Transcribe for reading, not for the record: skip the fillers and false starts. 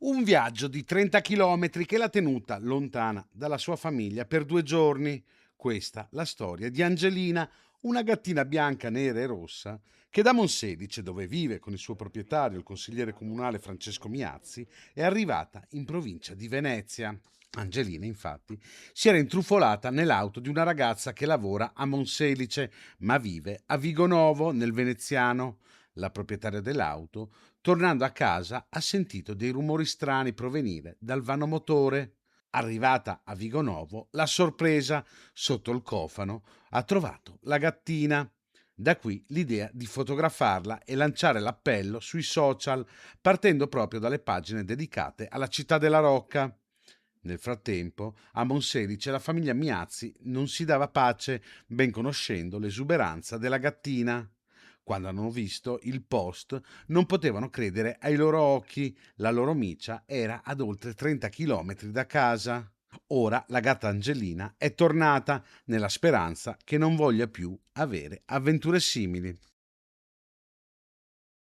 Un viaggio di 30 chilometri che l'ha tenuta lontana dalla sua famiglia per 2 giorni. Questa la storia di Angelina, una gattina bianca, nera e rossa che da Monselice, dove vive con il suo proprietario, il consigliere comunale Francesco Miazzi, è arrivata in provincia di Venezia. Angelina, infatti, si era intrufolata nell'auto di una ragazza che lavora a Monselice, ma vive a Vigonovo, nel veneziano. La proprietaria dell'auto, tornando a casa, ha sentito dei rumori strani provenire dal vano motore. Arrivata a Vigonovo, la sorpresa: sotto il cofano ha trovato la gattina. Da qui l'idea di fotografarla e lanciare l'appello sui social, partendo proprio dalle pagine dedicate alla città della Rocca. Nel frattempo, a Monselice la famiglia Miazzi non si dava pace, ben conoscendo l'esuberanza della gattina. Quando hanno visto il post, non potevano credere ai loro occhi. La loro micia era ad oltre 30 chilometri da casa. Ora la gatta Angelina è tornata nella speranza che non voglia più avere avventure simili.